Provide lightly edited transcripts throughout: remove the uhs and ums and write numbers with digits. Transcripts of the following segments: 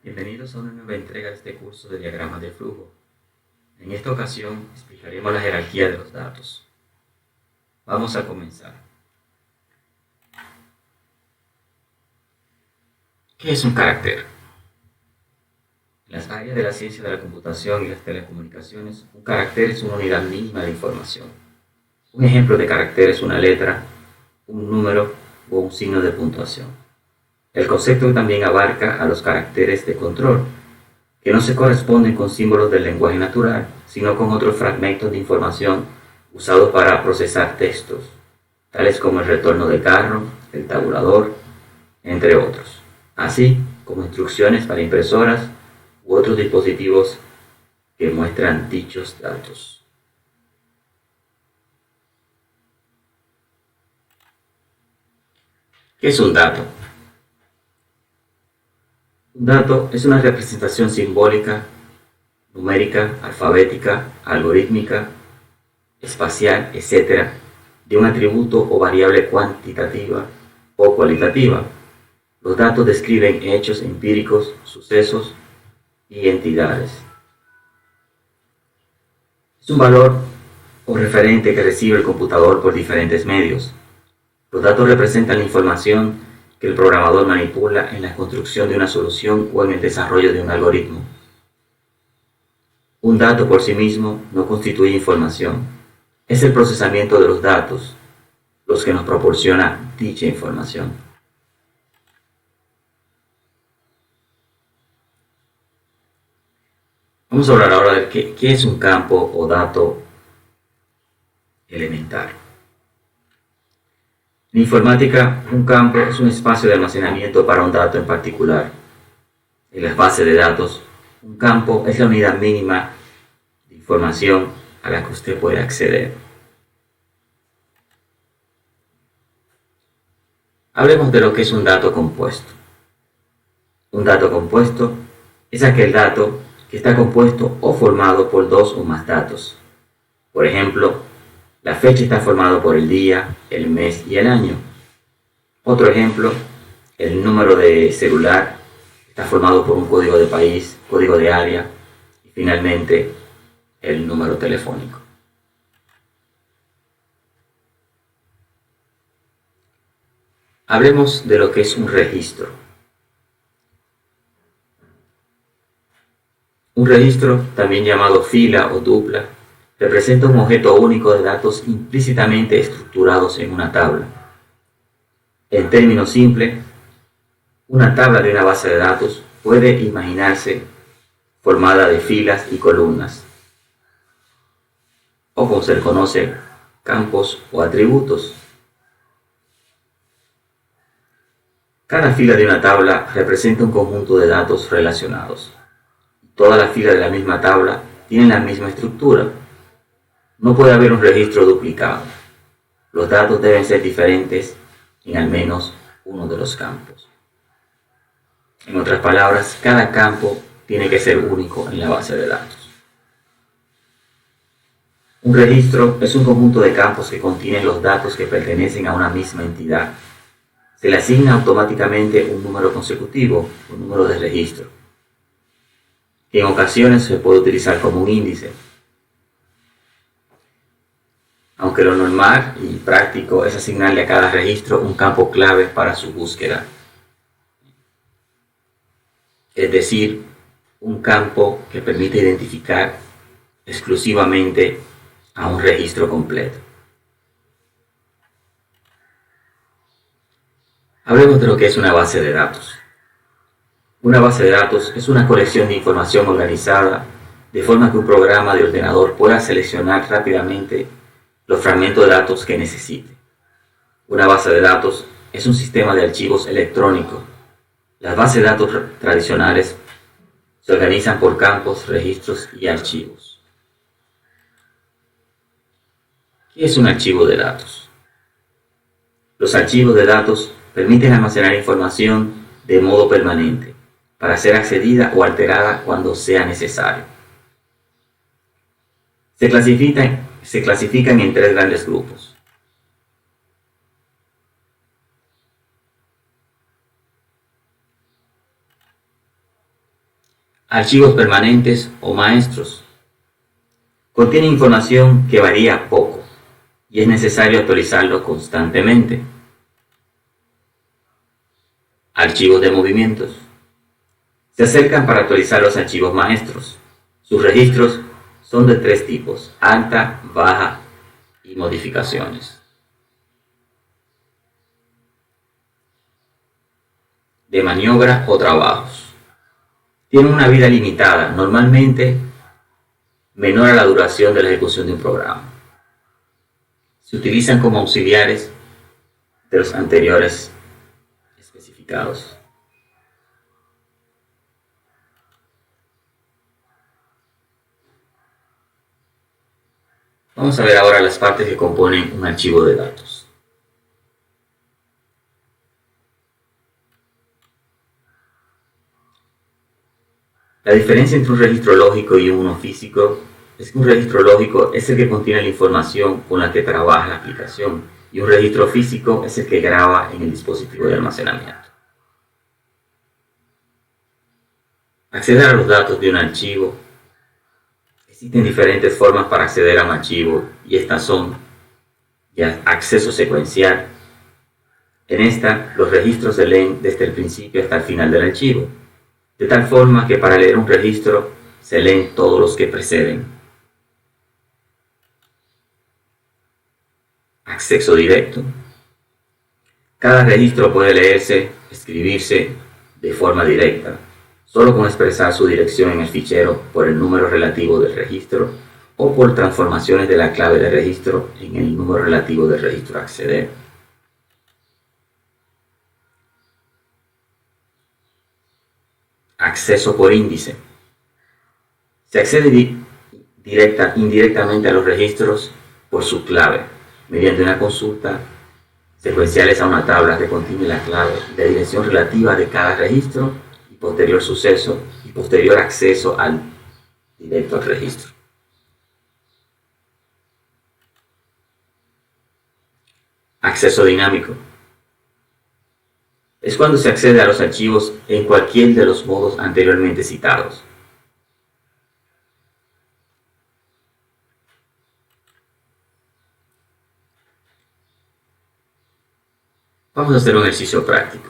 Bienvenidos a una nueva entrega de este curso de diagramas de flujo. En esta ocasión explicaremos la jerarquía de los datos. Vamos a comenzar. ¿Qué es un carácter? En las áreas de la ciencia de la computación y las telecomunicaciones, un carácter es una unidad mínima de información. Un ejemplo de carácter es una letra, un número o un signo de puntuación. El concepto también abarca a los caracteres de control, que no se corresponden con símbolos del lenguaje natural, sino con otros fragmentos de información usados para procesar textos, tales como el retorno de carro, el tabulador, entre otros, así como instrucciones para impresoras u otros dispositivos que muestran dichos datos. ¿Qué es un dato? Un dato es una representación simbólica, numérica, alfabética, algorítmica, espacial, etc., de un atributo o variable cuantitativa o cualitativa. Los datos describen hechos empíricos, sucesos y entidades. Es un valor o referente que recibe el computador por diferentes medios. Los datos representan la información que el programador manipula en la construcción de una solución o en el desarrollo de un algoritmo. Un dato por sí mismo no constituye información. Es el procesamiento de los datos los que nos proporciona dicha información. Vamos a hablar ahora de qué es un campo o dato elemental. En informática, un campo es un espacio de almacenamiento para un dato en particular. En las bases de datos, un campo es la unidad mínima de información a la que usted puede acceder. Hablemos de lo que es un dato compuesto. Un dato compuesto es aquel dato que está compuesto o formado por dos o más datos. Por ejemplo, la fecha está formada por el día, el mes y el año. Otro ejemplo, el número de celular está formado por un código de país, código de área y finalmente el número telefónico. Hablemos de lo que es un registro. Un registro, también llamado fila o dupla, representa un objeto único de datos implícitamente estructurados en una tabla. En términos simples, una tabla de una base de datos puede imaginarse formada de filas y columnas, o como se le conoce, campos o atributos. Cada fila de una tabla representa un conjunto de datos relacionados. Todas las filas de la misma tabla tienen la misma estructura. No puede haber un registro duplicado. Los datos deben ser diferentes en al menos uno de los campos. En otras palabras, cada campo tiene que ser único en la base de datos. Un registro es un conjunto de campos que contienen los datos que pertenecen a una misma entidad. Se le asigna automáticamente un número consecutivo, un número de registro, que en ocasiones se puede utilizar como un índice, aunque lo normal y práctico es asignarle a cada registro un campo clave para su búsqueda. Es decir, un campo que permite identificar exclusivamente a un registro completo. Hablemos de lo que es una base de datos. Una base de datos es una colección de información organizada de forma que un programa de ordenador pueda seleccionar rápidamente los fragmentos de datos que necesite. Una base de datos es un sistema de archivos electrónicos. Las bases de datos tradicionales se organizan por campos, registros y archivos. ¿Qué es un archivo de datos? Los archivos de datos permiten almacenar información de modo permanente para ser accedida o alterada cuando sea necesario. Se clasifican en tres grandes grupos. Archivos permanentes o maestros. Contienen información que varía poco y es necesario actualizarlo constantemente. Archivos de movimientos. Se acercan para actualizar los archivos maestros. Sus registros son de 3 tipos: alta, baja y modificaciones. De maniobra o trabajos. Tienen una vida limitada, normalmente menor a la duración de la ejecución de un programa. Se utilizan como auxiliares de los anteriores especificados. Vamos a ver ahora las partes que componen un archivo de datos. La diferencia entre un registro lógico y uno físico es que un registro lógico es el que contiene la información con la que trabaja la aplicación y un registro físico es el que graba en el dispositivo de almacenamiento. Acceder a los datos de un archivo. Existen diferentes formas para acceder a un archivo y estas son ya acceso secuencial. En esta, los registros se leen desde el principio hasta el final del archivo, de tal forma que para leer un registro se leen todos los que preceden. Acceso directo. Cada registro puede leerse, escribirse de forma directa, solo con expresar su dirección en el fichero por el número relativo del registro o por transformaciones de la clave de registro en el número relativo del registro a acceder. Acceso por índice. Se accede indirectamente a los registros por su clave, mediante una consulta secuenciales a una tabla que contiene la clave y la dirección relativa de cada registro y posterior suceso y posterior acceso directo al registro. Acceso dinámico. Es cuando se accede a los archivos en cualquier de los modos anteriormente citados. Vamos a hacer un ejercicio práctico.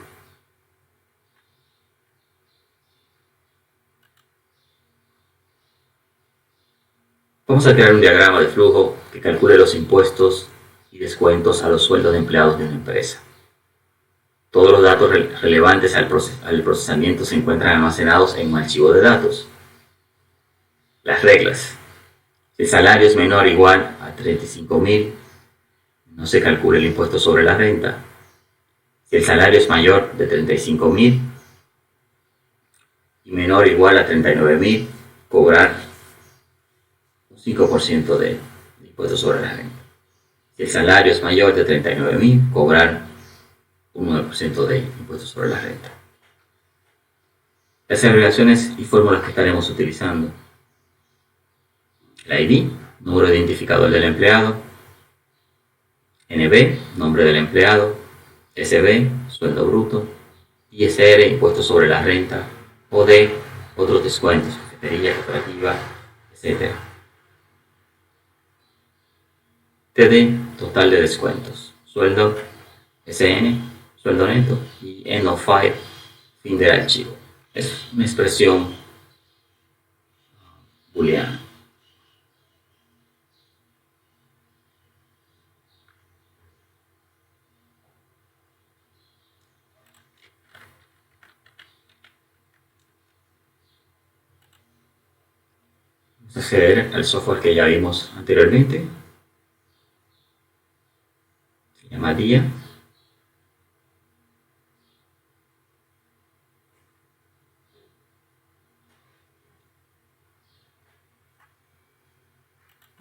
Vamos a crear un diagrama de flujo que calcule los impuestos y descuentos a los sueldos de empleados de una empresa. Todos los datos relevantes al procesamiento se encuentran almacenados en un archivo de datos. Las reglas. Si el salario es menor o igual a 35.000, no se calcula el impuesto sobre la renta. Si el salario es mayor de 35.000 y menor o igual a 39.000, cobrar un 5% de impuesto sobre la renta. Si el salario es mayor de 39.000, cobrar un 9% de impuestos sobre la renta. Las abreviaciones y fórmulas que estaremos utilizando. La ID, número de identificador del empleado. NB, nombre del empleado. SB, sueldo bruto. ISR, impuestos sobre la renta. OD, otros descuentos, cafetería, cooperativa, etc. TD, total de descuentos. Sueldo. SN, sueldo neto, y end of file, fin del archivo. Es una expresión booleana. Vamos a acceder al software que ya vimos anteriormente. Se llama DIA.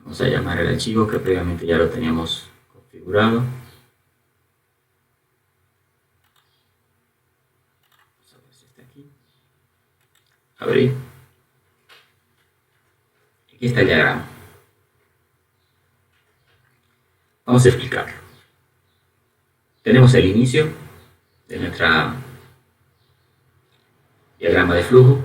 Vamos a llamar el archivo que previamente ya lo teníamos configurado. Vamos a ver si está aquí. Abrir. Aquí está el diagrama. Vamos a explicarlo. Tenemos el inicio de nuestra diagrama de flujo.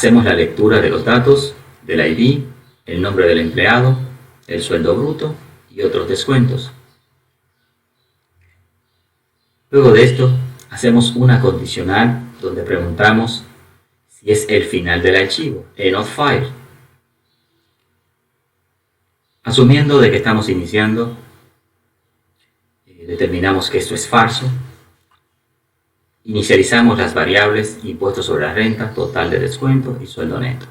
hacemos la lectura de los datos del ID, el nombre del empleado, el sueldo bruto y otros descuentos. Luego de esto, hacemos una condicional donde preguntamos si es el final del archivo, end of file. Asumiendo de que estamos iniciando, determinamos que esto es falso. Inicializamos las variables impuestos sobre la renta, total de descuento y sueldo neto.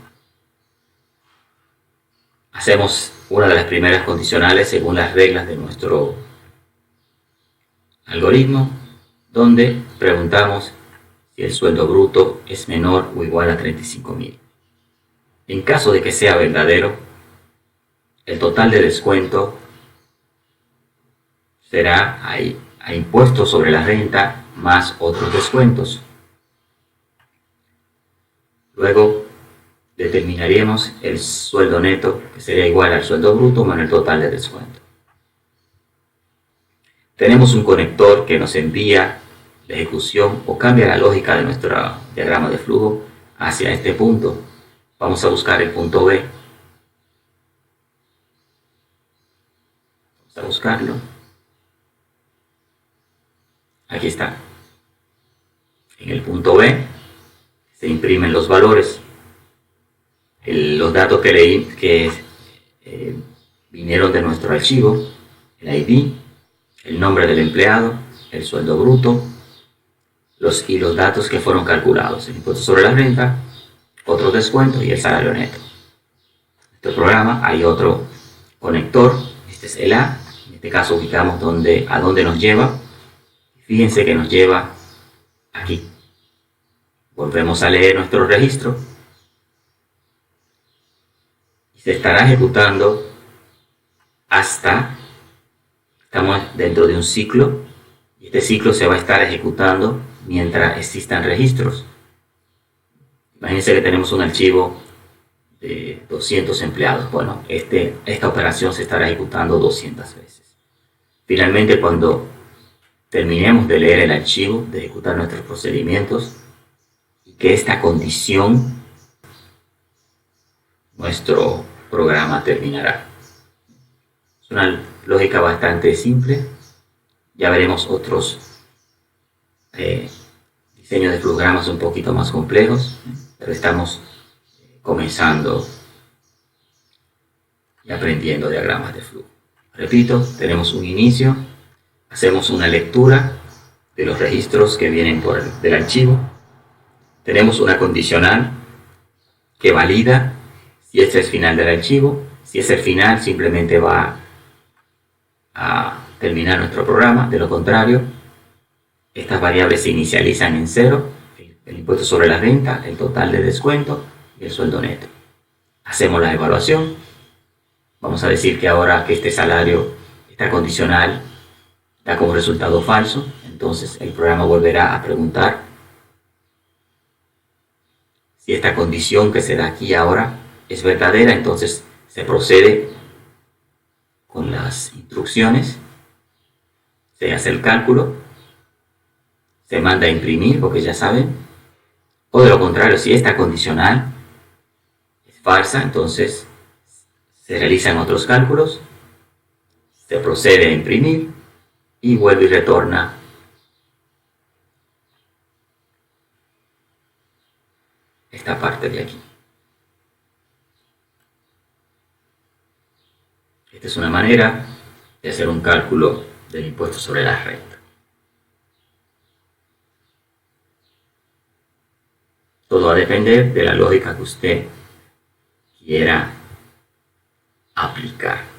Hacemos una de las primeras condicionales según las reglas de nuestro algoritmo, donde preguntamos si el sueldo bruto es menor o igual a 35.000. En caso de que sea verdadero, el total de descuento será a impuestos sobre la renta más otros descuentos. Luego determinaríamos el sueldo neto, que sería igual al sueldo bruto más el total de descuento. Tenemos un conector que nos envía la ejecución o cambia la lógica de nuestro diagrama de flujo hacia este punto. Vamos a buscar el punto B. Vamos a buscarlo. Aquí está. En el punto B se imprimen los valores. Los datos que vinieron de nuestro archivo, el ID, el nombre del empleado, el sueldo bruto, los datos que fueron calculados, el impuesto sobre la renta, otros descuentos y el salario neto. En este programa hay otro conector, este es el A, en este caso ubicamos a dónde nos lleva. Fíjense que nos lleva aquí. Volvemos a leer nuestro registro y se estará ejecutando hasta, estamos dentro de un ciclo y este ciclo se va a estar ejecutando mientras existan registros. Imagínense que tenemos un archivo de 200 empleados. Bueno, esta operación se estará ejecutando 200 veces. Finalmente, cuando terminemos de leer el archivo, de ejecutar nuestros procedimientos y que esta condición, nuestro programa terminará. Es una lógica bastante simple. Ya veremos otros diseños de programas un poquito más complejos, pero estamos comenzando y aprendiendo diagramas de flujo. Repito, tenemos un inicio, hacemos una lectura de los registros que vienen del archivo, tenemos una condicional que valida si este es el final del archivo. Si es el final, simplemente va a terminar nuestro programa. De lo contrario, estas variables se inicializan en 0, el impuesto sobre la renta, el total de descuento y el sueldo neto. Hacemos la evaluación. Vamos a decir que ahora que este salario, esta condicional, da como resultado falso, entonces el programa volverá a preguntar si esta condición que se da aquí ahora es verdadera. Entonces se procede con las instrucciones, se hace el cálculo, se manda a imprimir, porque ya saben, o de lo contrario, si esta condicional es falsa, entonces se realizan otros cálculos, se procede a imprimir y vuelve y retorna esta parte de aquí. Esta es una manera de hacer un cálculo del impuesto sobre la renta. Todo va a depender de la lógica que usted quiera aplicar.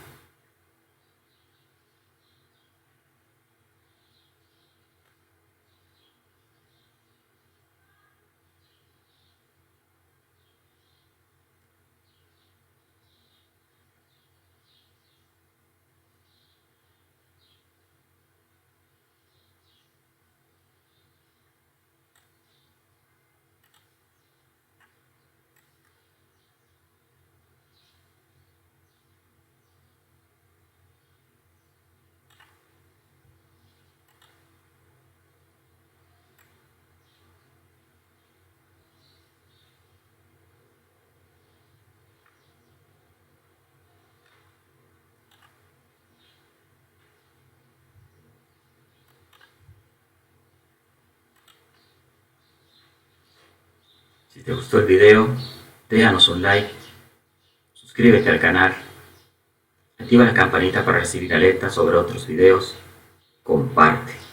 Si te gustó el video, déjanos un like, suscríbete al canal, activa la campanita para recibir alertas sobre otros videos, comparte.